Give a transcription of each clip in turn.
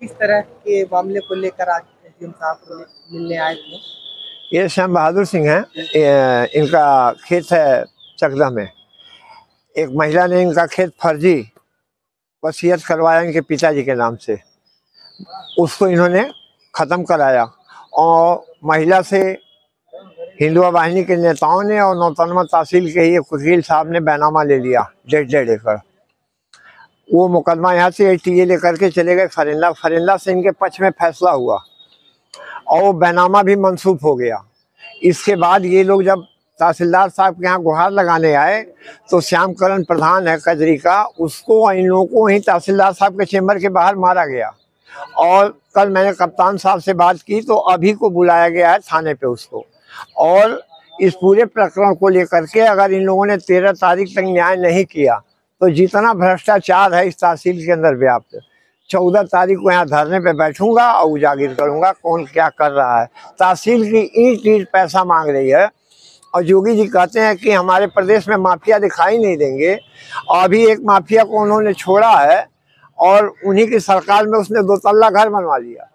किस तरह के मामले को लेकर आज एसडीएम साहब को मिलने आए थे? ये श्याम बहादुर सिंह हैं। इनका खेत है चकदा में। एक महिला ने इनका खेत फर्जी वसीयत करवाया इनके पिताजी के नाम से, उसको इन्होंने ख़त्म कराया और महिला से हिंदुआ वाहिनी के नेताओं ने और नौतनवा तहसील के ही वकील साहब ने बैनामा ले लिया 1.5 एकड़। वो मुकदमा यहाँ से एटीए लेकर के चले गए फरिंदा। फरिंदा से इनके पक्ष में फैसला हुआ और वो बैनामा भी मंसूब हो गया। इसके बाद ये लोग जब तहसीलदार साहब के यहाँ गुहार लगाने आए तो श्यामकरण प्रधान है कजरी का, उसको इन लोगों को ही तहसीलदार साहब के चेम्बर के बाहर मारा गया। और कल मैंने कप्तान साहब से बात की तो अभी को बुलाया गया है थाने पे उसको। और इस पूरे प्रकरण को लेकर के अगर इन लोगों ने 13 तारीख तक न्याय नहीं किया तो जितना भ्रष्टाचार है इस तहसील के अंदर व्याप्त, 14 तारीख को यहाँ धरने पे बैठूंगा और उजागर करूंगा कौन क्या कर रहा है। तहसील की ईंट ईंट पैसा मांग रही है और योगी जी कहते हैं कि हमारे प्रदेश में माफिया दिखाई नहीं देंगे। और अभी एक माफिया को उन्होंने छोड़ा है और उन्हीं की सरकार में उसने 2 तल्ला घर बनवा लिया।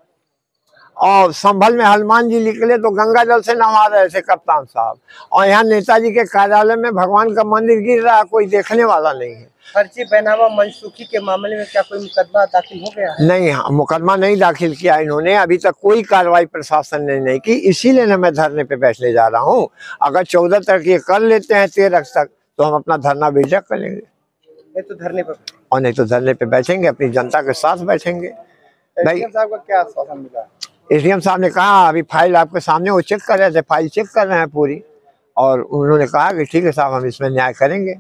और संभल में हनुमान जी निकले तो गंगा जल से नहा रहे थे कप्तान साहब, और यहाँ नेताजी के कार्यालय में भगवान का मंदिर गिर रहा, कोई देखने वाला नहीं है। फर्जी बैनामा मनसूखी के मामले में क्या कोई मुकदमा दाखिल हो गया है? नहीं, मुकदमा नहीं दाखिल किया इन्होंने, अभी तक कोई कार्रवाई प्रशासन ने नहीं की। इसीलिए ना मैं धरने पे बैठने जा रहा हूँ। अगर 14 तक ये कर लेते हैं 13 तक तो हम अपना धरना बेशक करेंगे, नहीं तो धरने पर और नहीं तो धरने पे बैठेंगे, अपनी जनता के साथ बैठेंगे। भाई साहब का क्या आश्वासन मिला? एसडीएम साहब ने कहा अभी फाइल आपके सामने वो चेक कर रहे थे, फाइल चेक कर रहे हैं पूरी, और उन्होंने कहा कि ठीक है साहब हम इसमें न्याय करेंगे।